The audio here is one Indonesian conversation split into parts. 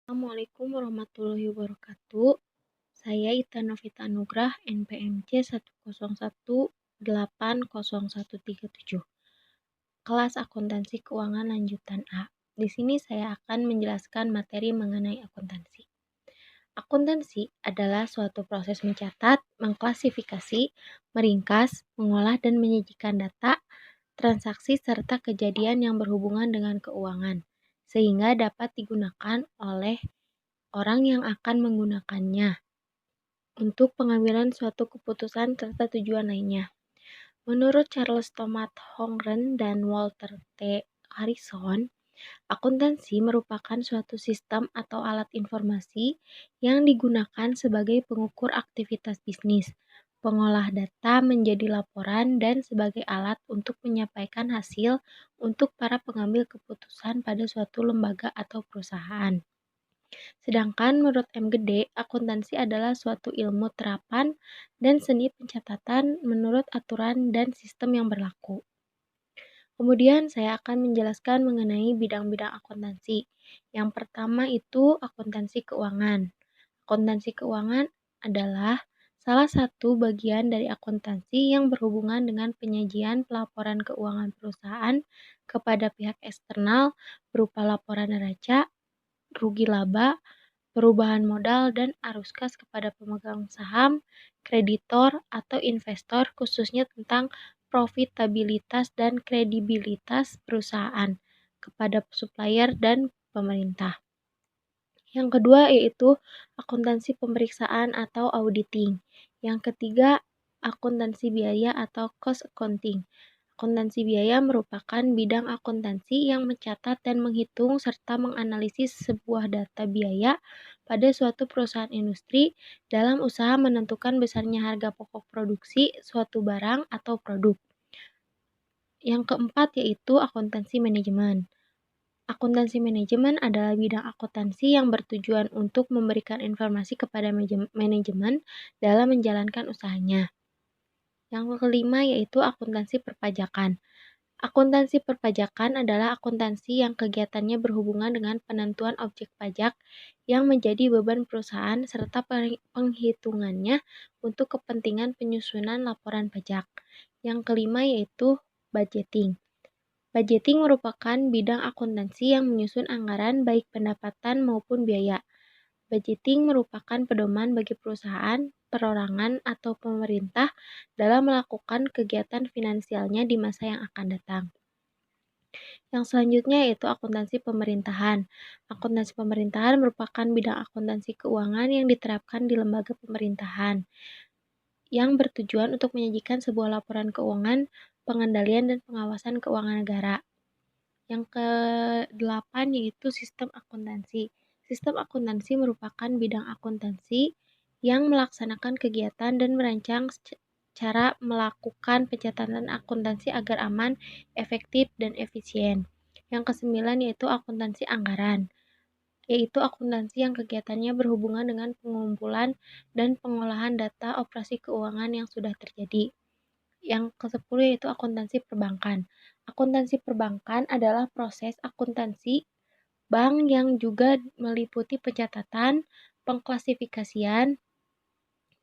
Assalamualaikum warahmatullahi wabarakatuh. Saya Ita Novita Nugrah, NPMC 101801337. Kelas Akuntansi Keuangan Lanjutan A. Di sini saya akan menjelaskan materi mengenai akuntansi. Akuntansi adalah suatu proses mencatat, mengklasifikasi, meringkas, mengolah dan menyajikan data, transaksi serta kejadian yang berhubungan dengan keuangan, sehingga dapat digunakan oleh orang yang akan menggunakannya untuk pengambilan suatu keputusan serta tujuan lainnya. Menurut Charles Thomas Hongren dan Walter T. Harrison, akuntansi merupakan suatu sistem atau alat informasi yang digunakan sebagai pengukur aktivitas bisnis, pengolah data menjadi laporan, dan sebagai alat untuk menyampaikan hasil untuk para pengambil keputusan pada suatu lembaga atau perusahaan. Sedangkan menurut M. Gede, akuntansi adalah suatu ilmu terapan dan seni pencatatan menurut aturan dan sistem yang berlaku. Kemudian saya akan menjelaskan mengenai bidang-bidang akuntansi. Yang pertama itu akuntansi keuangan. Akuntansi keuangan adalah salah satu bagian dari akuntansi yang berhubungan dengan penyajian pelaporan keuangan perusahaan kepada pihak eksternal berupa laporan neraca, rugi laba, perubahan modal, dan arus kas kepada pemegang saham, kreditor, atau investor, khususnya tentang profitabilitas dan kredibilitas perusahaan kepada supplier dan pemerintah. Yang kedua yaitu akuntansi pemeriksaan atau auditing. Yang ketiga, akuntansi biaya atau cost accounting. Akuntansi biaya merupakan bidang akuntansi yang mencatat dan menghitung serta menganalisis sebuah data biaya pada suatu perusahaan industri dalam usaha menentukan besarnya harga pokok produksi suatu barang atau produk. Yang keempat yaitu akuntansi manajemen. Akuntansi manajemen adalah bidang akuntansi yang bertujuan untuk memberikan informasi kepada manajemen dalam menjalankan usahanya. Yang kelima yaitu akuntansi perpajakan. Akuntansi perpajakan adalah akuntansi yang kegiatannya berhubungan dengan penentuan objek pajak yang menjadi beban perusahaan serta penghitungannya untuk kepentingan penyusunan laporan pajak. Yang kelima yaitu budgeting. Budgeting merupakan bidang akuntansi yang menyusun anggaran baik pendapatan maupun biaya. Budgeting merupakan pedoman bagi perusahaan, perorangan, atau pemerintah dalam melakukan kegiatan finansialnya di masa yang akan datang. Yang selanjutnya yaitu akuntansi pemerintahan. Akuntansi pemerintahan merupakan bidang akuntansi keuangan yang diterapkan di lembaga pemerintahan yang bertujuan untuk menyajikan sebuah laporan keuangan, pengendalian dan pengawasan keuangan negara. Yang ke-8 yaitu sistem akuntansi. Sistem akuntansi merupakan bidang akuntansi yang melaksanakan kegiatan dan merancang cara melakukan pencatatan akuntansi agar aman, efektif, dan efisien. Yang ke-9 yaitu akuntansi anggaran, yaitu akuntansi yang kegiatannya berhubungan dengan pengumpulan dan pengolahan data operasi keuangan yang sudah terjadi. Yang ke-10 yaitu akuntansi perbankan. Akuntansi perbankan adalah proses akuntansi bank yang juga meliputi pencatatan, pengklasifikasian,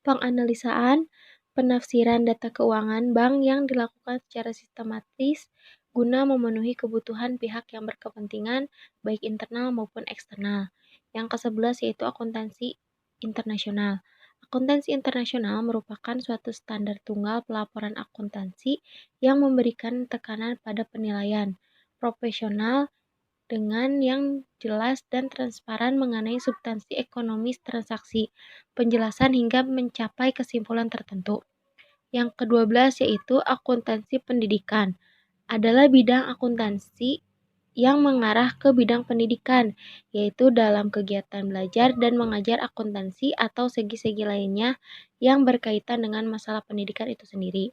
penganalisaan, penafsiran data keuangan bank yang dilakukan secara sistematis guna memenuhi kebutuhan pihak yang berkepentingan baik internal maupun eksternal. Yang ke-11 yaitu akuntansi internasional. Akuntansi internasional merupakan suatu standar tunggal pelaporan akuntansi yang memberikan tekanan pada penilaian profesional dengan yang jelas dan transparan mengenai substansi ekonomis transaksi, penjelasan hingga mencapai kesimpulan tertentu. Yang ke-12 yaitu akuntansi pendidikan. Adalah bidang akuntansi yang mengarah ke bidang pendidikan, yaitu dalam kegiatan belajar dan mengajar akuntansi atau segi-segi lainnya yang berkaitan dengan masalah pendidikan itu sendiri.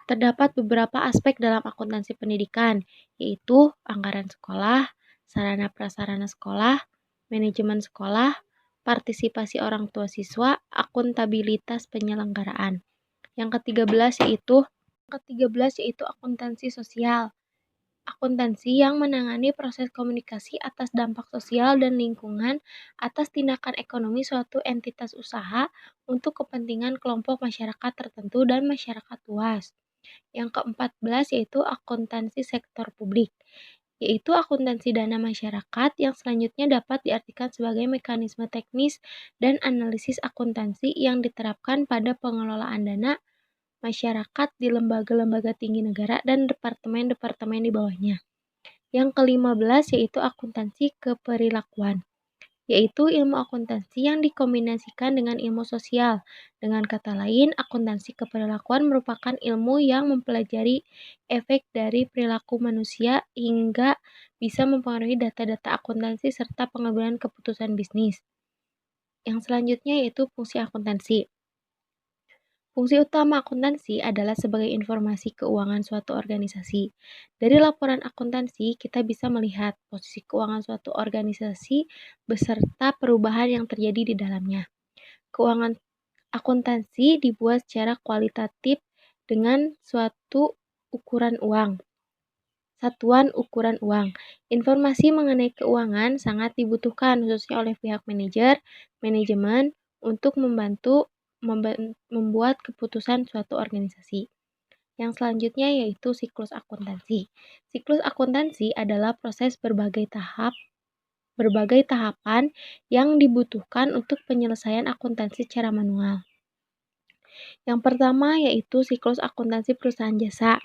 Terdapat beberapa aspek dalam akuntansi pendidikan, yaitu anggaran sekolah, sarana prasarana sekolah, manajemen sekolah, partisipasi orang tua siswa, akuntabilitas penyelenggaraan. Yang ke-13 yaitu akuntansi sosial, akuntansi yang menangani proses komunikasi atas dampak sosial dan lingkungan atas tindakan ekonomi suatu entitas usaha untuk kepentingan kelompok masyarakat tertentu dan masyarakat luas. Yang ke-14 yaitu akuntansi sektor publik, yaitu akuntansi dana masyarakat yang selanjutnya dapat diartikan sebagai mekanisme teknis dan analisis akuntansi yang diterapkan pada pengelolaan dana masyarakat di lembaga-lembaga tinggi negara dan departemen-departemen di bawahnya. Yang ke-15 yaitu akuntansi keperilakuan, yaitu ilmu akuntansi yang dikombinasikan dengan ilmu sosial. Dengan kata lain, akuntansi keperilakuan merupakan ilmu yang mempelajari efek dari perilaku manusia hingga bisa mempengaruhi data-data akuntansi serta pengambilan keputusan bisnis. Yang selanjutnya yaitu fungsi akuntansi. Fungsi utama akuntansi adalah sebagai informasi keuangan suatu organisasi. Dari laporan akuntansi, kita bisa melihat posisi keuangan suatu organisasi beserta perubahan yang terjadi di dalamnya. Keuangan akuntansi dibuat secara kualitatif dengan suatu ukuran uang. Satuan ukuran uang. Informasi mengenai keuangan sangat dibutuhkan khususnya oleh pihak manajemen untuk membuat keputusan suatu organisasi. Yang selanjutnya yaitu siklus akuntansi. Siklus akuntansi adalah proses berbagai tahapan yang dibutuhkan untuk penyelesaian akuntansi secara manual. Yang pertama yaitu siklus akuntansi perusahaan jasa,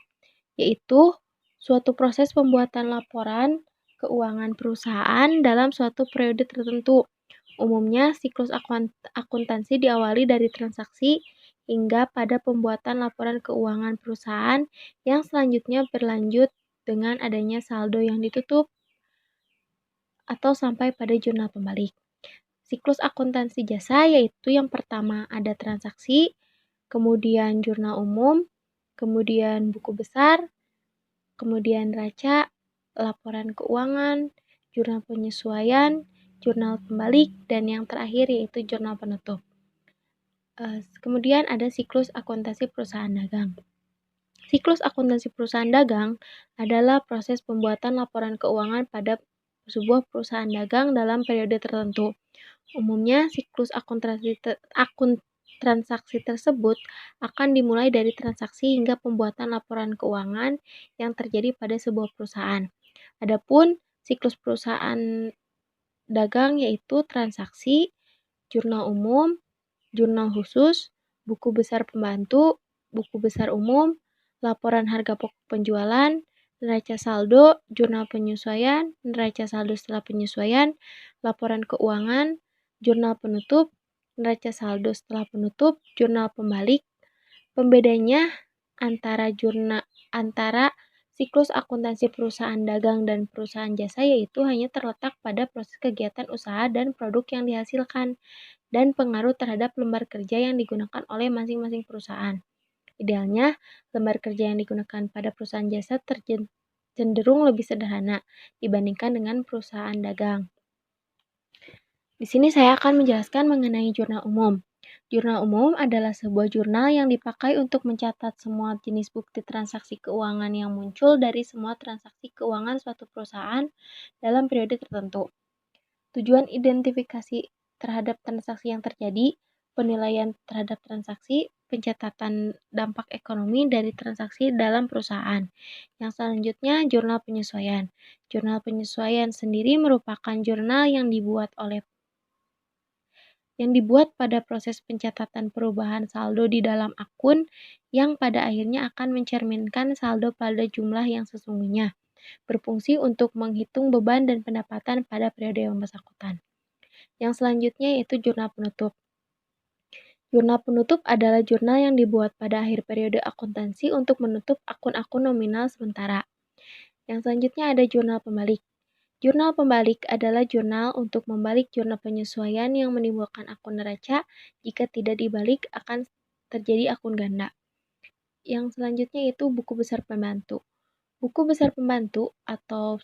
yaitu suatu proses pembuatan laporan keuangan perusahaan dalam suatu periode tertentu. Umumnya, siklus akuntansi diawali dari transaksi hingga pada pembuatan laporan keuangan perusahaan yang selanjutnya berlanjut dengan adanya saldo yang ditutup atau sampai pada jurnal pembalik. Siklus akuntansi jasa yaitu yang pertama ada transaksi, kemudian jurnal umum, kemudian buku besar, kemudian neraca, laporan keuangan, jurnal penyesuaian, jurnal pembalik, dan yang terakhir yaitu jurnal penutup. Kemudian ada siklus akuntansi perusahaan dagang. Siklus akuntansi perusahaan dagang adalah proses pembuatan laporan keuangan pada sebuah perusahaan dagang dalam periode tertentu. Umumnya, siklus transaksi tersebut akan dimulai dari transaksi hingga pembuatan laporan keuangan yang terjadi pada sebuah perusahaan. Adapun siklus perusahaan dagang yaitu transaksi, jurnal umum, jurnal khusus, buku besar pembantu, buku besar umum, laporan harga pokok penjualan, neraca saldo, jurnal penyesuaian, neraca saldo setelah penyesuaian, laporan keuangan, jurnal penutup, neraca saldo setelah penutup, jurnal pembalik. Pembedanya antara siklus akuntansi perusahaan dagang dan perusahaan jasa yaitu hanya terletak pada proses kegiatan usaha dan produk yang dihasilkan dan pengaruh terhadap lembar kerja yang digunakan oleh masing-masing perusahaan. Idealnya, lembar kerja yang digunakan pada perusahaan jasa cenderung lebih sederhana dibandingkan dengan perusahaan dagang. Di sini saya akan menjelaskan mengenai jurnal umum. Jurnal umum adalah sebuah jurnal yang dipakai untuk mencatat semua jenis bukti transaksi keuangan yang muncul dari semua transaksi keuangan suatu perusahaan dalam periode tertentu. Tujuan identifikasi terhadap transaksi yang terjadi, penilaian terhadap transaksi, pencatatan dampak ekonomi dari transaksi dalam perusahaan. Yang selanjutnya, jurnal penyesuaian. Jurnal penyesuaian sendiri merupakan jurnal yang dibuat pada proses pencatatan perubahan saldo di dalam akun yang pada akhirnya akan mencerminkan saldo pada jumlah yang sesungguhnya, berfungsi untuk menghitung beban dan pendapatan pada periode yang bersangkutan. Yang selanjutnya yaitu jurnal penutup. Jurnal penutup adalah jurnal yang dibuat pada akhir periode akuntansi untuk menutup akun-akun nominal sementara. Yang selanjutnya ada jurnal pembalik. Jurnal pembalik adalah jurnal untuk membalik jurnal penyesuaian yang menimbulkan akun neraca. Jika tidak dibalik akan terjadi akun ganda. Yang selanjutnya yaitu buku besar pembantu. Buku besar pembantu atau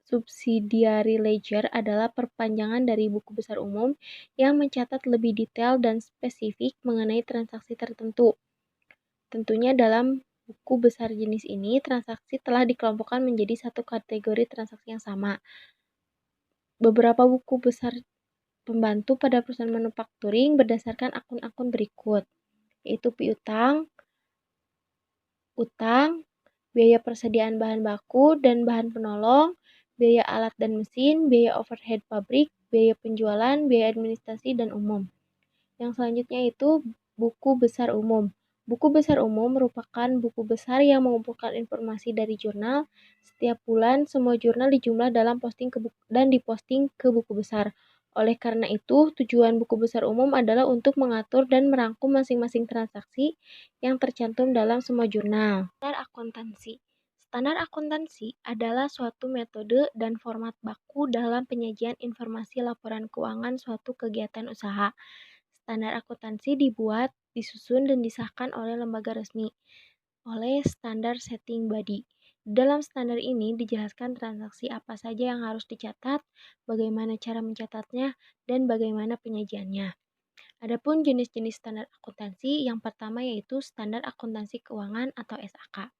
subsidiary ledger adalah perpanjangan dari buku besar umum yang mencatat lebih detail dan spesifik mengenai transaksi tertentu. Tentunya dalam buku besar jenis ini, transaksi telah dikelompokkan menjadi satu kategori transaksi yang sama. Beberapa buku besar pembantu pada perusahaan manufacturing berdasarkan akun-akun berikut, yaitu piutang, utang, biaya persediaan bahan baku dan bahan penolong, biaya alat dan mesin, biaya overhead pabrik, biaya penjualan, biaya administrasi dan umum. Yang selanjutnya itu buku besar umum. Buku besar umum merupakan buku besar yang mengumpulkan informasi dari jurnal. Setiap bulan, semua jurnal dijumlah dalam posting dan diposting ke buku besar. Oleh karena itu, tujuan buku besar umum adalah untuk mengatur dan merangkum masing-masing transaksi yang tercantum dalam semua jurnal. Standar akuntansi. Standar akuntansi adalah suatu metode dan format baku dalam penyajian informasi laporan keuangan suatu kegiatan usaha. Standar akuntansi dibuat, disusun, dan disahkan oleh lembaga resmi, oleh Standard Setting Body. Dalam standar ini dijelaskan transaksi apa saja yang harus dicatat, bagaimana cara mencatatnya, dan bagaimana penyajiannya. Adapun jenis-jenis standar akuntansi, yang pertama yaitu standar akuntansi keuangan atau SAK.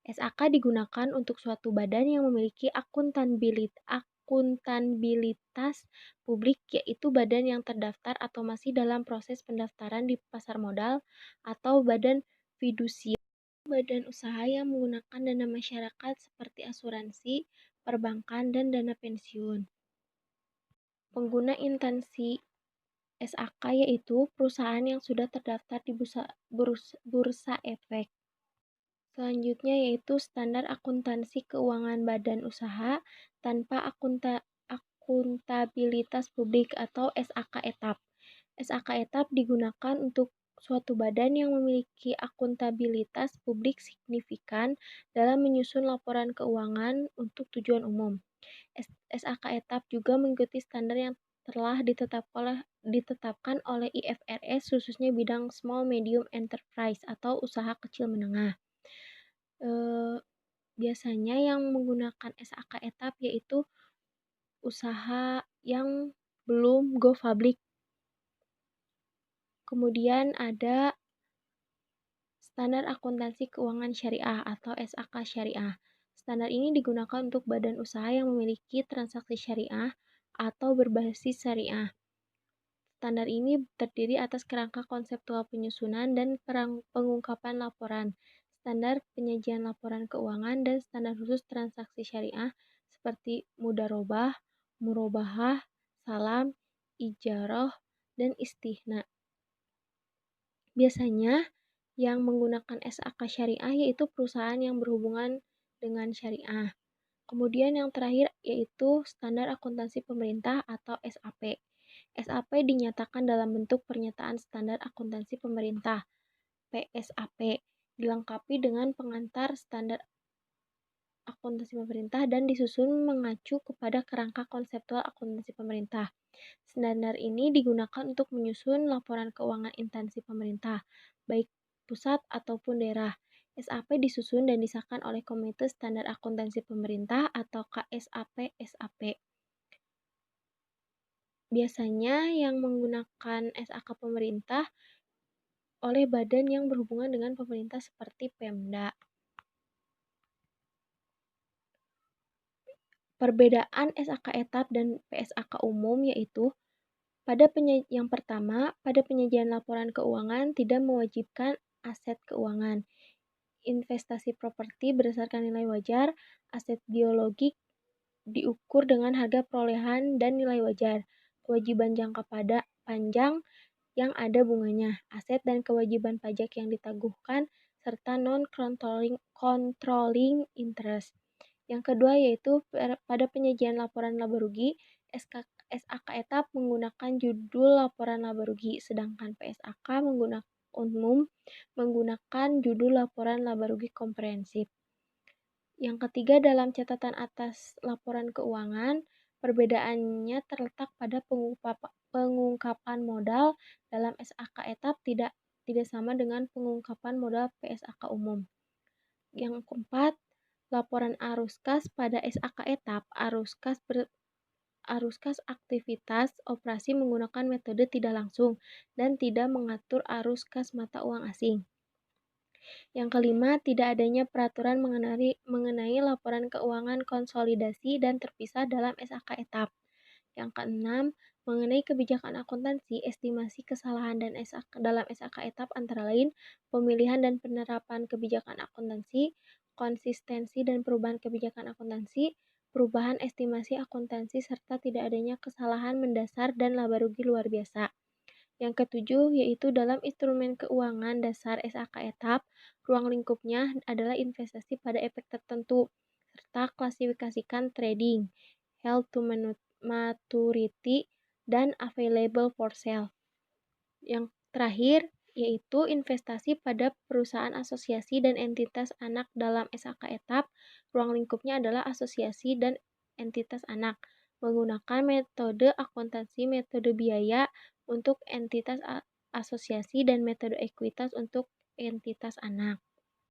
SAK digunakan untuk suatu badan yang memiliki akuntabilitas publik, yaitu badan yang terdaftar atau masih dalam proses pendaftaran di pasar modal, atau badan fidusia, badan usaha yang menggunakan dana masyarakat seperti asuransi, perbankan, dan dana pensiun. Pengguna instansi SAK yaitu perusahaan yang sudah terdaftar di bursa efek. Selanjutnya yaitu standar akuntansi keuangan badan usaha tanpa akuntabilitas publik atau SAK etap. SAK etap digunakan untuk suatu badan yang memiliki akuntabilitas publik signifikan dalam menyusun laporan keuangan untuk tujuan umum. SAK etap juga mengikuti standar yang telah ditetapkan oleh IFRS khususnya bidang small medium enterprise atau usaha kecil menengah. Biasanya yang menggunakan SAK etap yaitu usaha yang belum go public. Kemudian ada standar akuntansi keuangan syariah atau SAK syariah. Standar ini digunakan untuk badan usaha yang memiliki transaksi syariah atau berbasis syariah. Standar ini terdiri atas kerangka konseptual penyusunan dan pengungkapan laporan, standar penyajian laporan keuangan, dan standar khusus transaksi syariah seperti mudharobah, murobahah, salam, ijarah, dan istihna. Biasanya yang menggunakan SAK syariah yaitu perusahaan yang berhubungan dengan syariah. Kemudian yang terakhir yaitu standar akuntansi pemerintah atau SAP. SAP dinyatakan dalam bentuk pernyataan standar akuntansi pemerintah PSAP, dilengkapi dengan pengantar standar akuntansi pemerintah dan disusun mengacu kepada kerangka konseptual akuntansi pemerintah. Standar ini digunakan untuk menyusun laporan keuangan instansi pemerintah, baik pusat ataupun daerah. SAP disusun dan disahkan oleh Komite Standar Akuntansi Pemerintah atau KSAP-SAP. Biasanya yang menggunakan SAK pemerintah oleh badan yang berhubungan dengan pemerintah seperti Pemda. Perbedaan SAK etap dan PSAK umum yaitu yang pertama, pada penyajian laporan keuangan tidak mewajibkan aset keuangan. Investasi properti berdasarkan nilai wajar, aset biologik diukur dengan harga perolehan dan nilai wajar. Kewajiban jangka panjang yang ada bunganya, aset dan kewajiban pajak yang ditangguhkan, serta non-controlling interest. Yang kedua yaitu pada penyajian laporan laba rugi, SAK etap menggunakan judul laporan laba rugi, sedangkan PSAK menggunakan judul laporan laba rugi komprehensif. Yang ketiga, dalam catatan atas laporan keuangan, perbedaannya terletak pada pengungkapan modal dalam SAK etap tidak sama dengan pengungkapan modal PSAK umum. Yang keempat, laporan arus kas pada SAK etap, arus kas aktivitas operasi menggunakan metode tidak langsung dan tidak mengatur arus kas mata uang asing. Yang kelima, tidak adanya peraturan mengenai laporan keuangan konsolidasi dan terpisah dalam SAK etap. Yang keenam, mengenai kebijakan akuntansi, estimasi kesalahan dan dalam SAK etap antara lain pemilihan dan penerapan kebijakan akuntansi, konsistensi dan perubahan kebijakan akuntansi, perubahan estimasi akuntansi serta tidak adanya kesalahan mendasar dan laba rugi luar biasa. Yang ketujuh, yaitu dalam instrumen keuangan dasar SAK etap, ruang lingkupnya adalah investasi pada efek tertentu, serta klasifikasikan trading, held to maturity, dan available for sale. Yang terakhir, yaitu investasi pada perusahaan asosiasi dan entitas anak dalam SAK etap, ruang lingkupnya adalah asosiasi dan entitas anak, menggunakan metode akuntansi metode biaya untuk entitas asosiasi dan metode ekuitas untuk entitas anak.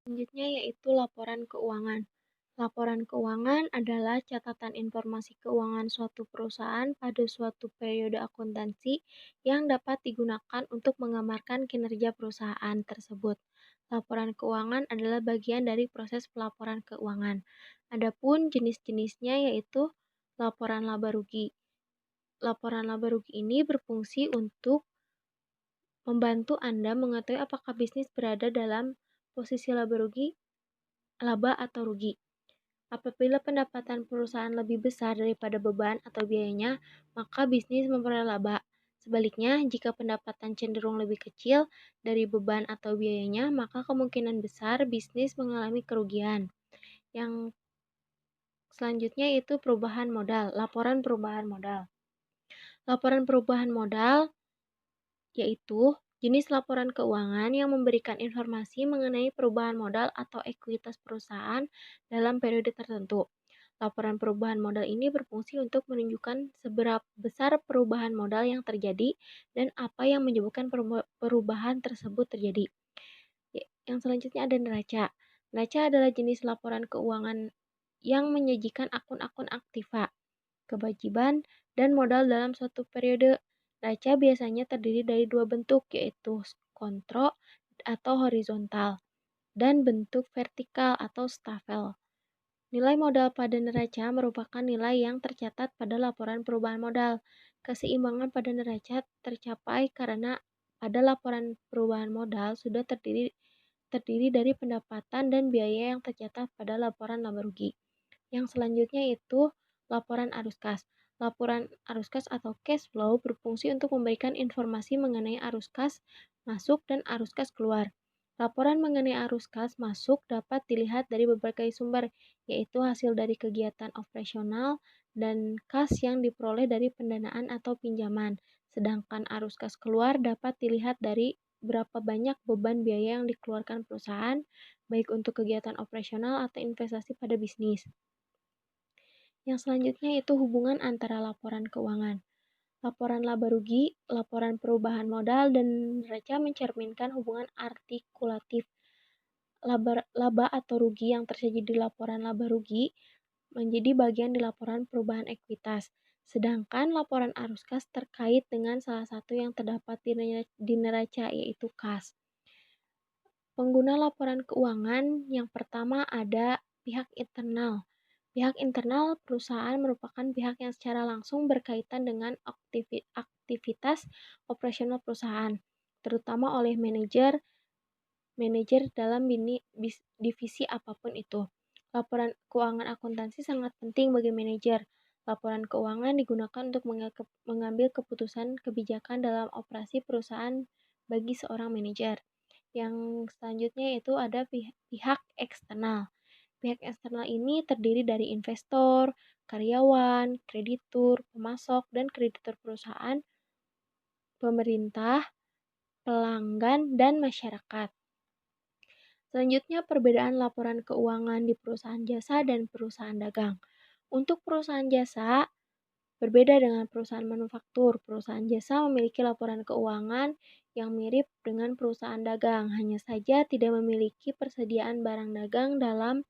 Selanjutnya yaitu laporan keuangan. Laporan keuangan adalah catatan informasi keuangan suatu perusahaan pada suatu periode akuntansi yang dapat digunakan untuk menggambarkan kinerja perusahaan tersebut. Laporan keuangan adalah bagian dari proses pelaporan keuangan. Adapun jenis-jenisnya yaitu laporan laba rugi. Laporan laba rugi ini berfungsi untuk membantu Anda mengetahui apakah bisnis berada dalam posisi laba atau rugi. Apabila pendapatan perusahaan lebih besar daripada beban atau biayanya, maka bisnis memperoleh laba. Sebaliknya, jika pendapatan cenderung lebih kecil dari beban atau biayanya, maka kemungkinan besar bisnis mengalami kerugian. Yang selanjutnya itu perubahan modal, laporan perubahan modal. Laporan perubahan modal yaitu jenis laporan keuangan yang memberikan informasi mengenai perubahan modal atau ekuitas perusahaan dalam periode tertentu. Laporan perubahan modal ini berfungsi untuk menunjukkan seberapa besar perubahan modal yang terjadi dan apa yang menyebabkan perubahan tersebut terjadi. Yang selanjutnya ada neraca. Neraca adalah jenis laporan keuangan yang menyajikan akun-akun aktiva, kewajiban, dan modal dalam suatu periode. Neraca biasanya terdiri dari dua bentuk, yaitu kontro atau horizontal dan bentuk vertikal atau stafel. Nilai modal pada neraca merupakan nilai yang tercatat pada laporan perubahan modal. Keseimbangan pada neraca tercapai karena pada laporan perubahan modal sudah terdiri dari pendapatan dan biaya yang tercatat pada laporan laba rugi. Yang selanjutnya itu laporan arus kas. Laporan arus kas atau cash flow berfungsi untuk memberikan informasi mengenai arus kas masuk dan arus kas keluar. Laporan mengenai arus kas masuk dapat dilihat dari berbagai sumber, yaitu hasil dari kegiatan operasional dan kas yang diperoleh dari pendanaan atau pinjaman. Sedangkan arus kas keluar dapat dilihat dari berapa banyak beban biaya yang dikeluarkan perusahaan, baik untuk kegiatan operasional atau investasi pada bisnis. Yang selanjutnya itu hubungan antara laporan keuangan. Laporan laba rugi, laporan perubahan modal, dan neraca mencerminkan hubungan artikulatif. Laba atau rugi yang terjadi di laporan laba rugi menjadi bagian di laporan perubahan ekuitas. Sedangkan laporan arus kas terkait dengan salah satu yang terdapat di neraca yaitu kas. Pengguna laporan keuangan yang pertama ada pihak internal. Pihak internal perusahaan merupakan pihak yang secara langsung berkaitan dengan aktivitas operasional perusahaan, terutama oleh manajer dalam divisi apapun itu. Laporan keuangan akuntansi sangat penting bagi manajer. Laporan keuangan digunakan untuk mengambil keputusan kebijakan dalam operasi perusahaan bagi seorang manajer. Yang selanjutnya itu ada pihak eksternal. Pihak eksternal ini terdiri dari investor, karyawan, kreditur, pemasok, dan kreditur perusahaan, pemerintah, pelanggan, dan masyarakat. Selanjutnya, perbedaan laporan keuangan di perusahaan jasa dan perusahaan dagang. Untuk perusahaan jasa, berbeda dengan perusahaan manufaktur. Perusahaan jasa memiliki laporan keuangan yang mirip dengan perusahaan dagang, hanya saja tidak memiliki persediaan barang dagang dalam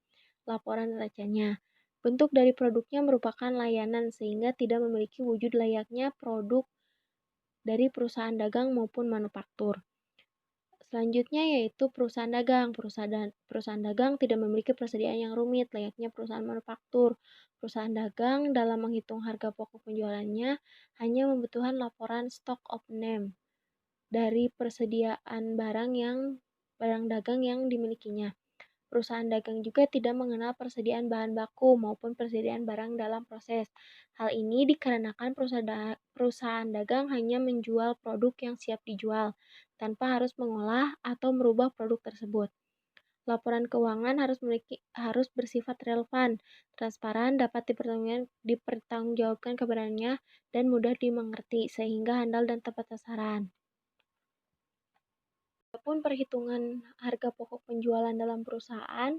laporan neracanya. Bentuk dari produknya merupakan layanan sehingga tidak memiliki wujud layaknya produk dari perusahaan dagang maupun manufaktur. Selanjutnya yaitu perusahaan dagang. Perusahaan dagang tidak memiliki persediaan yang rumit layaknya perusahaan manufaktur. Perusahaan dagang dalam menghitung harga pokok penjualannya hanya membutuhkan laporan stock of name dari persediaan barang dagang yang dimilikinya. Perusahaan dagang juga tidak mengenal persediaan bahan baku maupun persediaan barang dalam proses. Hal ini dikarenakan perusahaan dagang hanya menjual produk yang siap dijual, tanpa harus mengolah atau merubah produk tersebut. Laporan keuangan harus bersifat relevan, transparan, dapat dipertanggungjawabkan kebenarannya, dan mudah dimengerti, sehingga handal dan tepat sasaran. Adapun perhitungan harga pokok penjualan dalam perusahaan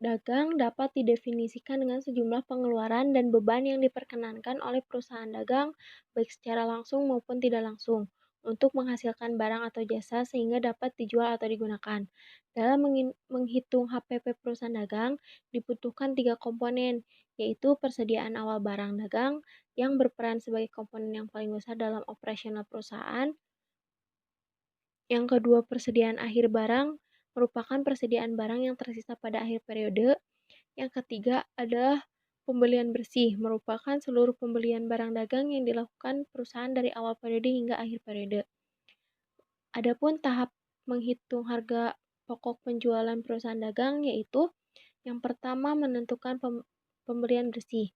dagang dapat didefinisikan dengan sejumlah pengeluaran dan beban yang diperkenankan oleh perusahaan dagang, baik secara langsung maupun tidak langsung, untuk menghasilkan barang atau jasa sehingga dapat dijual atau digunakan. Dalam menghitung HPP perusahaan dagang, dibutuhkan 3 komponen, yaitu persediaan awal barang dagang yang berperan sebagai komponen yang paling besar dalam operasional perusahaan. Yang kedua, persediaan akhir barang merupakan persediaan barang yang tersisa pada akhir periode. Yang ketiga adalah pembelian bersih, merupakan seluruh pembelian barang dagang yang dilakukan perusahaan dari awal periode hingga akhir periode. Adapun tahap menghitung harga pokok penjualan perusahaan dagang yaitu yang pertama menentukan pembelian bersih.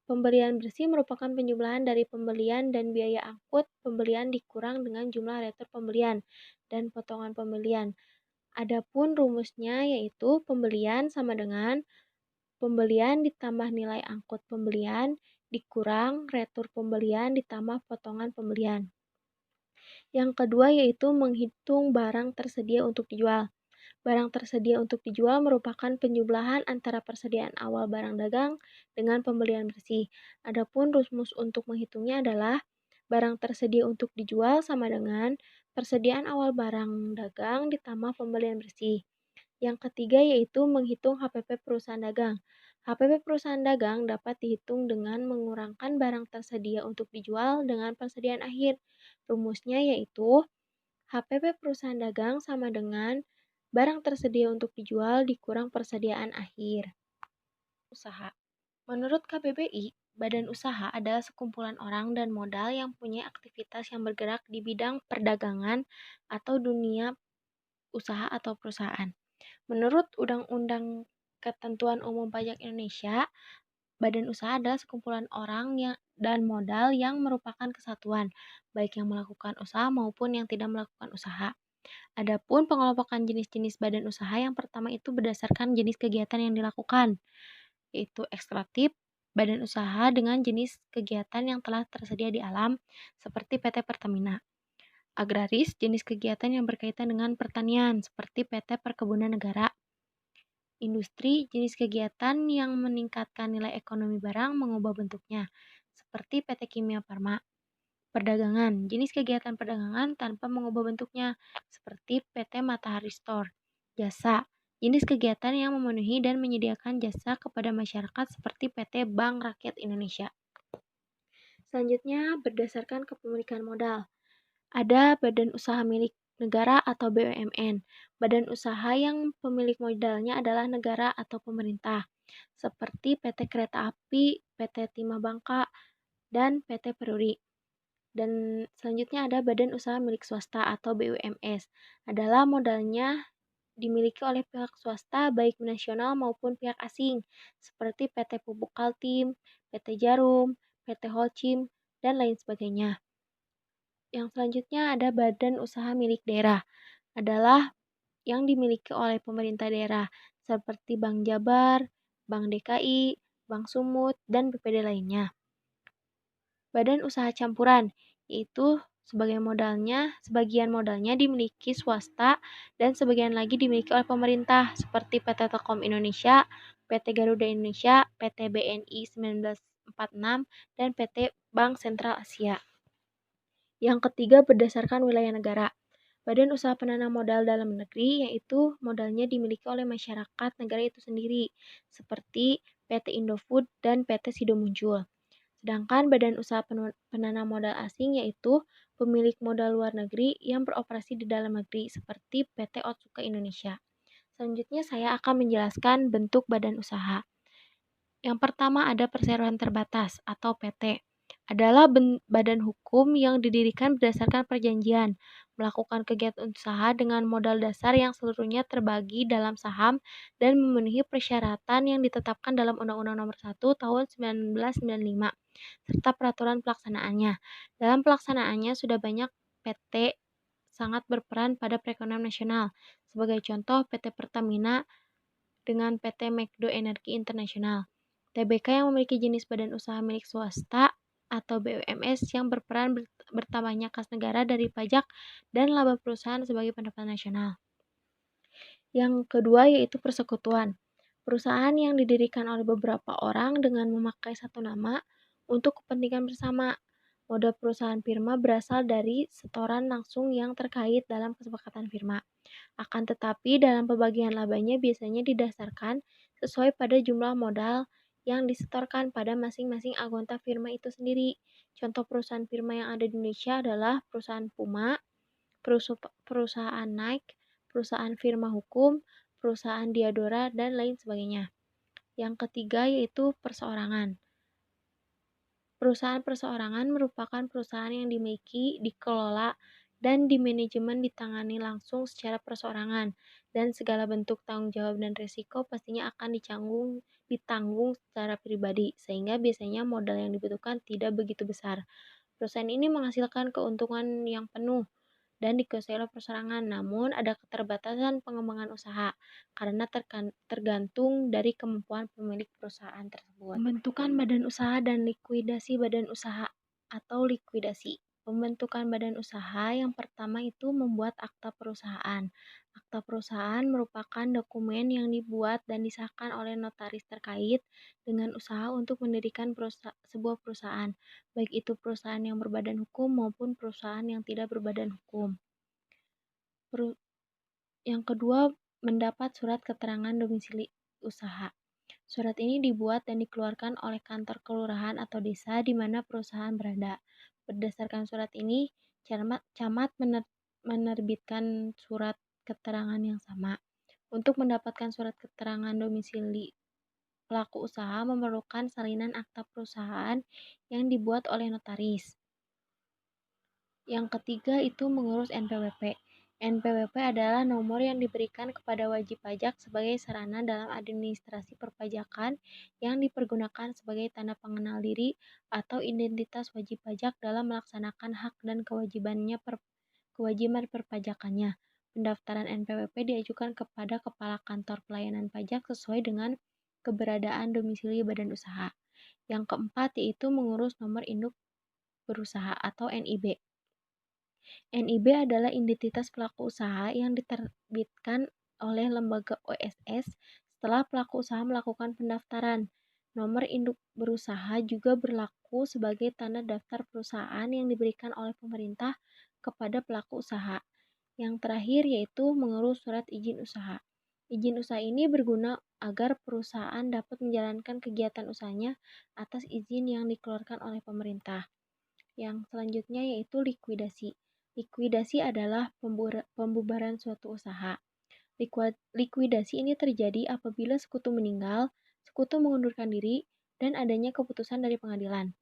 Pembelian bersih merupakan penjumlahan dari pembelian dan biaya angkut pembelian dikurang dengan jumlah retur pembelian dan potongan pembelian. Adapun rumusnya yaitu pembelian sama dengan pembelian ditambah nilai angkut pembelian dikurang retur pembelian ditambah potongan pembelian. Yang kedua yaitu menghitung barang tersedia untuk dijual. Barang tersedia untuk dijual merupakan penjumlahan antara persediaan awal barang dagang dengan pembelian bersih. Adapun rumus untuk menghitungnya adalah barang tersedia untuk dijual sama dengan persediaan awal barang dagang ditambah pembelian bersih. Yang ketiga yaitu menghitung HPP perusahaan dagang. HPP perusahaan dagang dapat dihitung dengan mengurangkan barang tersedia untuk dijual dengan persediaan akhir. Rumusnya yaitu HPP perusahaan dagang sama dengan barang tersedia untuk dijual dikurang persediaan akhir. Usaha. Menurut KBBI, badan usaha adalah sekumpulan orang dan modal yang punya aktivitas yang bergerak di bidang perdagangan atau dunia usaha atau perusahaan. Menurut Undang-Undang Ketentuan Umum Pajak Indonesia, badan usaha adalah sekumpulan orang dan modal yang merupakan kesatuan, baik yang melakukan usaha maupun yang tidak melakukan usaha. Adapun pengelompokan jenis-jenis badan usaha yang pertama itu berdasarkan jenis kegiatan yang dilakukan, yaitu ekstraktif, badan usaha dengan jenis kegiatan yang telah tersedia di alam, seperti PT Pertamina. Agraris, jenis kegiatan yang berkaitan dengan pertanian, seperti PT Perkebunan Negara. Industri, jenis kegiatan yang meningkatkan nilai ekonomi barang mengubah bentuknya, seperti PT Kimia Farma. Perdagangan, jenis kegiatan perdagangan tanpa mengubah bentuknya, seperti PT Matahari Store. Jasa, jenis kegiatan yang memenuhi dan menyediakan jasa kepada masyarakat seperti PT Bank Rakyat Indonesia. Selanjutnya, berdasarkan kepemilikan modal. Ada badan usaha milik negara atau BUMN. Badan usaha yang pemilik modalnya adalah negara atau pemerintah, seperti PT Kereta Api, PT Timah Bangka, dan PT Peruri. Dan selanjutnya ada badan usaha milik swasta atau BUMS. Adalah modalnya dimiliki oleh pihak swasta baik nasional maupun pihak asing, seperti PT Pupuk Kaltim, PT Jarum, PT Holcim, dan lain sebagainya. Yang selanjutnya ada badan usaha milik daerah, adalah yang dimiliki oleh pemerintah daerah, seperti Bank Jabar, Bank DKI, Bank Sumut, dan BPD lainnya. Badan usaha campuran, yaitu sebagian modalnya dimiliki swasta dan sebagian lagi dimiliki oleh pemerintah, seperti PT Telkom Indonesia, PT Garuda Indonesia, PT BNI 1946, dan PT Bank Sentral Asia. Yang ketiga berdasarkan wilayah negara. Badan usaha penanam modal dalam negeri, yaitu modalnya dimiliki oleh masyarakat negara itu sendiri, seperti PT Indofood dan PT Sido Muncul. Sedangkan badan usaha penanam modal asing yaitu pemilik modal luar negeri yang beroperasi di dalam negeri seperti PT Otsuka Indonesia. Selanjutnya saya akan menjelaskan bentuk badan usaha. Yang pertama ada perseroan terbatas atau PT. Adalah badan hukum yang didirikan berdasarkan perjanjian, melakukan kegiatan usaha dengan modal dasar yang seluruhnya terbagi dalam saham dan memenuhi persyaratan yang ditetapkan dalam Undang-Undang Nomor 1 Tahun 1995 serta peraturan pelaksanaannya. Dalam pelaksanaannya sudah banyak PT sangat berperan pada perekonomian nasional. Sebagai contoh PT Pertamina dengan PT Medco Energi Internasional. TBK yang memiliki jenis badan usaha milik swasta atau BUMS yang berperan bertambahnya kas negara dari pajak dan laba perusahaan sebagai pendapatan nasional. Yang kedua yaitu persekutuan. Perusahaan yang didirikan oleh beberapa orang dengan memakai satu nama untuk kepentingan bersama. Mode perusahaan firma berasal dari setoran langsung yang terkait dalam kesepakatan firma. Akan tetapi dalam pembagian labanya biasanya didasarkan sesuai pada jumlah modal yang disetorkan pada masing-masing anggota firma itu sendiri. Contoh perusahaan firma yang ada di Indonesia adalah perusahaan Puma, perusahaan Nike, perusahaan firma hukum, perusahaan Diadora, dan lain sebagainya. Yang ketiga yaitu perseorangan. Perusahaan perseorangan merupakan perusahaan yang dimiliki, dikelola, dan dimanajemen ditangani langsung secara perseorangan, dan segala bentuk tanggung jawab dan risiko pastinya akan ditanggung secara pribadi, sehingga biasanya modal yang dibutuhkan tidak begitu besar. Perusahaan ini menghasilkan keuntungan yang penuh dan dikuasai oleh perseorangan, namun ada keterbatasan pengembangan usaha karena tergantung dari kemampuan pemilik perusahaan tersebut. Pembentukan badan usaha dan likuidasi badan usaha atau likuidasi. Pembentukan badan usaha yang pertama itu membuat akta perusahaan. Akta perusahaan merupakan dokumen yang dibuat dan disahkan oleh notaris terkait dengan usaha untuk mendirikan sebuah perusahaan, baik itu perusahaan yang berbadan hukum maupun perusahaan yang tidak berbadan hukum. Yang kedua, mendapat surat keterangan domisili usaha. Surat ini dibuat dan dikeluarkan oleh kantor kelurahan atau desa di mana perusahaan berada. Berdasarkan surat ini, camat menerbitkan surat keterangan yang sama. Untuk mendapatkan surat keterangan domisili pelaku usaha memerlukan salinan akta perusahaan yang dibuat oleh notaris. Yang ketiga itu mengurus NPWP. NPWP adalah nomor yang diberikan kepada wajib pajak sebagai sarana dalam administrasi perpajakan yang dipergunakan sebagai tanda pengenal diri atau identitas wajib pajak dalam melaksanakan hak dan kewajiban perpajakannya. Pendaftaran NPWP diajukan kepada Kepala Kantor Pelayanan Pajak sesuai dengan keberadaan domisili badan usaha. Yang keempat yaitu mengurus nomor induk berusaha atau NIB. NIB adalah identitas pelaku usaha yang diterbitkan oleh lembaga OSS setelah pelaku usaha melakukan pendaftaran. Nomor induk berusaha juga berlaku sebagai tanda daftar perusahaan yang diberikan oleh pemerintah kepada pelaku usaha. Yang terakhir yaitu mengurus surat izin usaha. Izin usaha ini berguna agar perusahaan dapat menjalankan kegiatan usahanya atas izin yang dikeluarkan oleh pemerintah. Yang selanjutnya yaitu likuidasi. Likuidasi adalah pembubaran suatu usaha. Likuidasi ini terjadi apabila sekutu meninggal, sekutu mengundurkan diri, dan adanya keputusan dari pengadilan.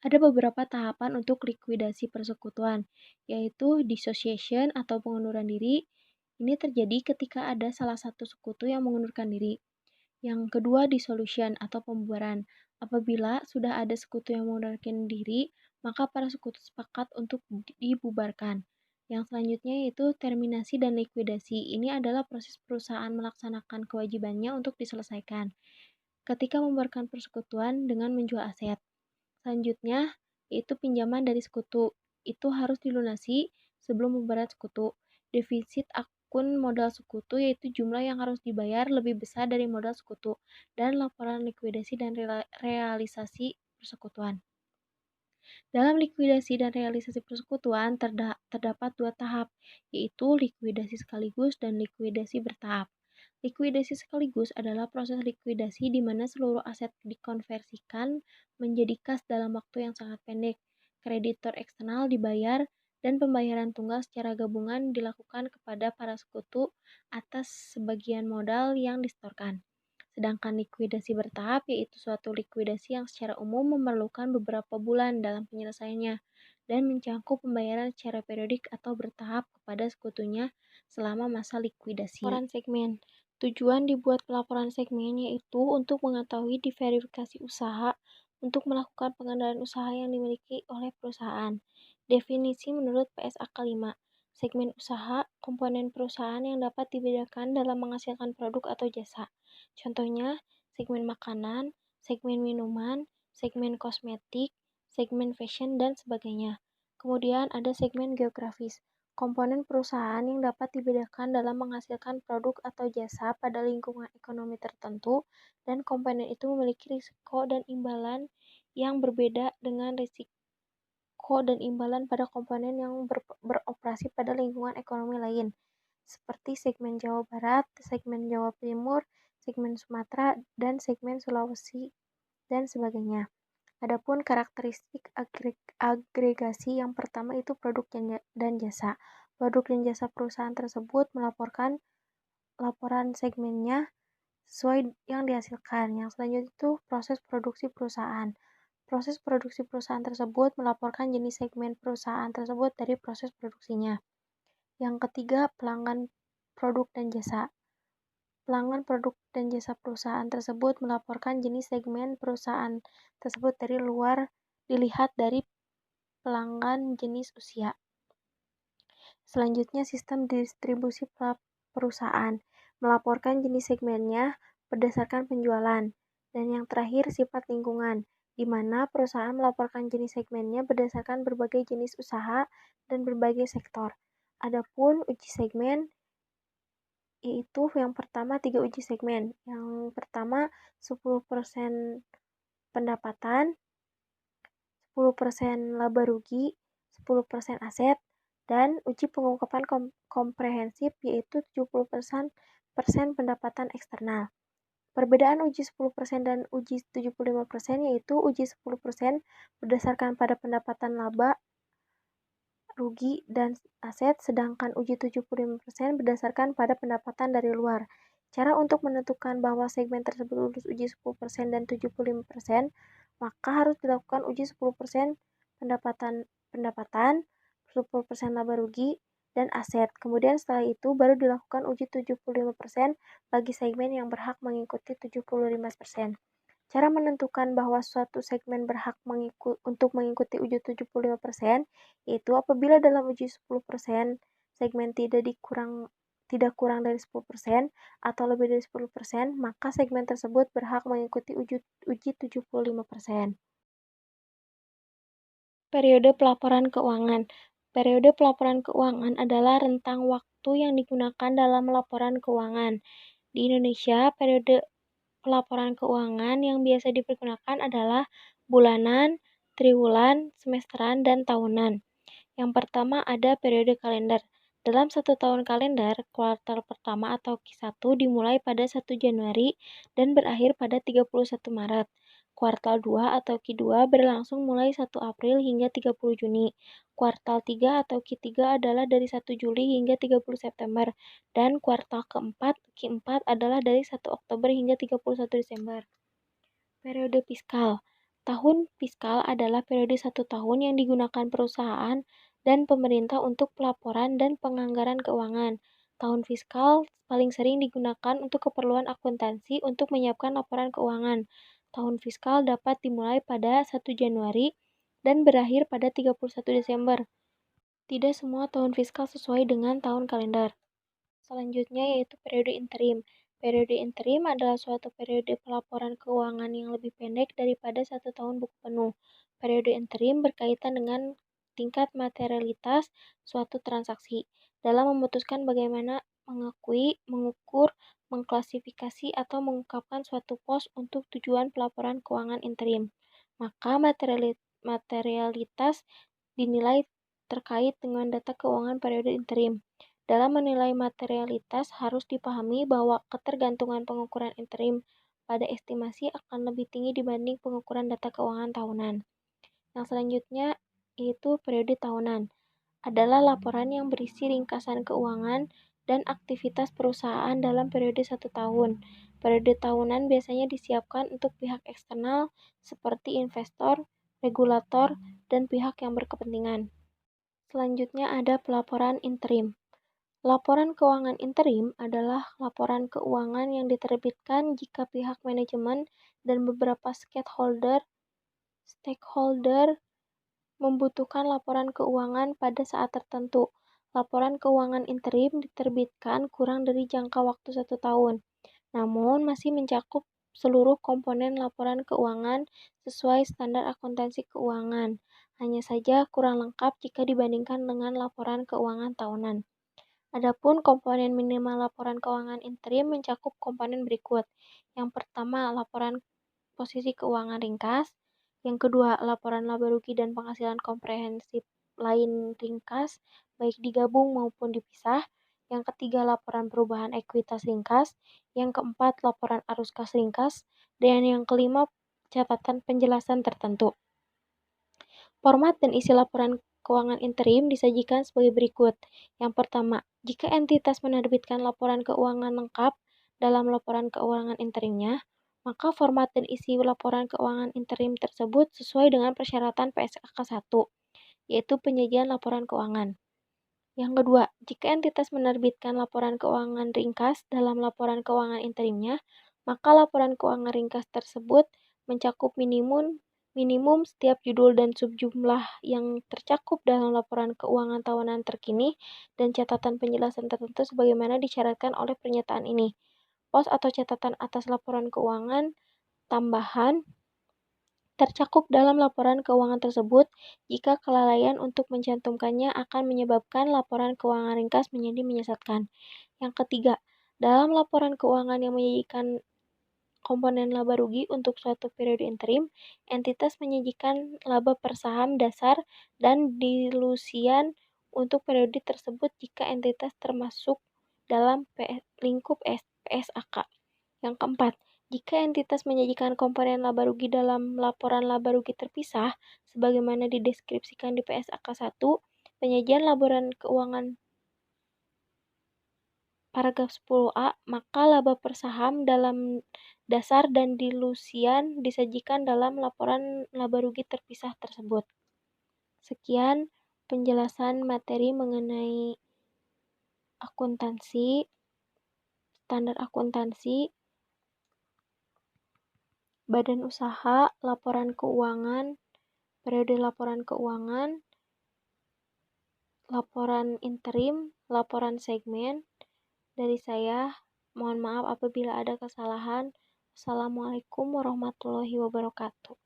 Ada beberapa tahapan untuk likuidasi persekutuan, yaitu dissociation atau pengunduran diri. Ini terjadi ketika ada salah satu sekutu yang mengundurkan diri. Yang kedua, dissolution atau pembubaran. Apabila sudah ada sekutu yang mengundurkan diri, maka para sekutu sepakat untuk dibubarkan. Yang selanjutnya yaitu terminasi dan likuidasi. Ini adalah proses perusahaan melaksanakan kewajibannya untuk diselesaikan ketika membubarkan persekutuan dengan menjual aset. Selanjutnya yaitu pinjaman dari sekutu. Itu harus dilunasi sebelum membubarkan sekutu. Defisit akun modal sekutu yaitu jumlah yang harus dibayar lebih besar dari modal sekutu, dan laporan likuidasi dan realisasi persekutuan. Dalam likuidasi dan realisasi persekutuan terdapat dua tahap, yaitu likuidasi sekaligus dan likuidasi bertahap. Likuidasi sekaligus adalah proses likuidasi di mana seluruh aset dikonversikan menjadi kas dalam waktu yang sangat pendek. Kreditor eksternal dibayar, dan pembayaran tunggal secara gabungan dilakukan kepada para sekutu atas sebagian modal yang disetorkan. Sedangkan likuidasi bertahap yaitu suatu likuidasi yang secara umum memerlukan beberapa bulan dalam penyelesaiannya dan mencakup pembayaran secara periodik atau bertahap kepada sekutunya selama masa likuidasi. Laporan segmen. Tujuan dibuat pelaporan segmen yaitu untuk mengetahui diverifikasi usaha untuk melakukan pengendalian usaha yang dimiliki oleh perusahaan. Definisi menurut PSAK 5. Segmen usaha, komponen perusahaan yang dapat dibedakan dalam menghasilkan produk atau jasa. Contohnya, segmen makanan, segmen minuman, segmen kosmetik, segmen fashion, dan sebagainya. Kemudian ada segmen geografis, komponen perusahaan yang dapat dibedakan dalam menghasilkan produk atau jasa pada lingkungan ekonomi tertentu, dan komponen itu memiliki risiko dan imbalan yang berbeda dengan risiko dan imbalan pada komponen yang beroperasi pada lingkungan ekonomi lain, seperti segmen Jawa Barat, segmen Jawa Timur, segmen Sumatera, dan segmen Sulawesi, dan sebagainya. Adapun karakteristik agregasi yang pertama itu produk dan jasa. Produk dan jasa perusahaan tersebut melaporkan laporan segmennya sesuai yang dihasilkan. Yang selanjutnya itu proses produksi perusahaan. Proses produksi perusahaan tersebut melaporkan jenis segmen perusahaan tersebut dari proses produksinya. Yang ketiga, pelanggan produk dan jasa. Pelanggan produk dan jasa perusahaan tersebut melaporkan jenis segmen perusahaan tersebut dari luar dilihat dari pelanggan jenis usia. Selanjutnya, sistem distribusi perusahaan melaporkan jenis segmennya berdasarkan penjualan. Dan yang terakhir, sifat lingkungan, di mana perusahaan melaporkan jenis segmennya berdasarkan berbagai jenis usaha dan berbagai sektor. Adapun uji segmen yaitu yang pertama 3 uji segmen. Yang pertama 10% pendapatan, 10% laba rugi, 10% aset, dan uji pengungkapan komprehensif yaitu 70% pendapatan eksternal. Perbedaan uji 10% dan uji 75% yaitu uji 10% berdasarkan pada pendapatan laba, rugi, dan aset, sedangkan uji 75% berdasarkan pada pendapatan dari luar. Cara untuk menentukan bahwa segmen tersebut lulus uji 10% dan 75%, maka harus dilakukan uji 10% pendapatan, 10% laba rugi, dan aset. Kemudian setelah itu baru dilakukan uji 75% bagi segmen yang berhak mengikuti 75%. Cara menentukan bahwa suatu segmen berhak untuk mengikuti uji 75%, yaitu apabila dalam uji 10% segmen tidak kurang dari 10% atau lebih dari 10%, maka segmen tersebut berhak mengikuti uji 75%. Periode pelaporan keuangan. Periode pelaporan keuangan adalah rentang waktu yang digunakan dalam laporan keuangan. Di Indonesia, periode pelaporan keuangan yang biasa dipergunakan adalah bulanan, triwulan, semesteran, dan tahunan. Yang pertama ada periode kalender. Dalam satu tahun kalender, kuartal pertama atau Q1 dimulai pada 1 Januari dan berakhir pada 31 Maret. Kuartal 2 atau Q2 berlangsung mulai 1 April hingga 30 Juni. Kuartal 3 atau Q3 adalah dari 1 Juli hingga 30 September. Dan kuartal keempat, Q4 adalah dari 1 Oktober hingga 31 Desember. Periode fiskal. Tahun fiskal adalah periode 1 tahun yang digunakan perusahaan dan pemerintah untuk pelaporan dan penganggaran keuangan. Tahun fiskal paling sering digunakan untuk keperluan akuntansi untuk menyiapkan laporan keuangan. Tahun fiskal dapat dimulai pada 1 Januari dan berakhir pada 31 Desember. Tidak semua tahun fiskal sesuai dengan tahun kalender. Selanjutnya yaitu periode interim. Periode interim adalah suatu periode pelaporan keuangan yang lebih pendek daripada 1 tahun buku penuh. Periode interim berkaitan dengan tingkat materialitas suatu transaksi dalam memutuskan bagaimana mengakui, mengukur, mengklasifikasi, atau mengungkapkan suatu pos untuk tujuan pelaporan keuangan interim. Maka materialitas dinilai terkait dengan data keuangan periode interim. Dalam menilai materialitas harus dipahami bahwa ketergantungan pengukuran interim pada estimasi akan lebih tinggi dibanding pengukuran data keuangan tahunan. Yang selanjutnya yaitu periode tahunan. Adalah laporan yang berisi ringkasan keuangan dan aktivitas perusahaan dalam periode 1 tahun. Periode tahunan biasanya disiapkan untuk pihak eksternal seperti investor, regulator, dan pihak yang berkepentingan. Selanjutnya ada pelaporan interim. Laporan keuangan interim adalah laporan keuangan yang diterbitkan jika pihak manajemen dan beberapa stakeholder membutuhkan laporan keuangan pada saat tertentu. Laporan keuangan interim diterbitkan kurang dari jangka waktu 1 tahun, namun masih mencakup seluruh komponen laporan keuangan sesuai standar akuntansi keuangan. Hanya saja kurang lengkap jika dibandingkan dengan laporan keuangan tahunan. Adapun komponen minimal laporan keuangan interim mencakup komponen berikut. Yang pertama, laporan posisi keuangan ringkas. Yang kedua, laporan laba rugi dan penghasilan komprehensif lain ringkas, baik digabung maupun dipisah. Yang ketiga, laporan perubahan ekuitas ringkas. Yang keempat, laporan arus kas ringkas. Dan yang kelima, catatan penjelasan tertentu. Format dan isi laporan keuangan interim disajikan sebagai berikut. Yang pertama, jika entitas menerbitkan laporan keuangan lengkap dalam laporan keuangan interimnya, maka format dan isi laporan keuangan interim tersebut sesuai dengan persyaratan PSAK 1, yaitu penyajian laporan keuangan. Yang kedua, jika entitas menerbitkan laporan keuangan ringkas dalam laporan keuangan interimnya, maka laporan keuangan ringkas tersebut mencakup minimum setiap judul dan subjumlah yang tercakup dalam laporan keuangan tahunan terkini dan catatan penjelasan tertentu sebagaimana disyaratkan oleh pernyataan ini. Pos atau catatan atas laporan keuangan tambahan tercakup dalam laporan keuangan tersebut jika kelalaian untuk mencantumkannya akan menyebabkan laporan keuangan ringkas menjadi menyesatkan. Yang ketiga, dalam laporan keuangan yang menyajikan komponen laba rugi untuk suatu periode interim, entitas menyajikan laba per saham dasar dan dilusian untuk periode tersebut jika entitas termasuk dalam lingkup PSAK. Yang keempat, jika entitas menyajikan komponen laba rugi dalam laporan laba rugi terpisah, sebagaimana dideskripsikan di PSAK 1, penyajian laporan keuangan paragraf 10A, maka laba per saham dalam dasar dan dilusian disajikan dalam laporan laba rugi terpisah tersebut. Sekian penjelasan materi mengenai akuntansi, standar akuntansi, badan usaha, laporan keuangan, periode laporan keuangan, laporan interim, laporan segmen. Dari saya, mohon maaf apabila ada kesalahan. Wassalamualaikum warahmatullahi wabarakatuh.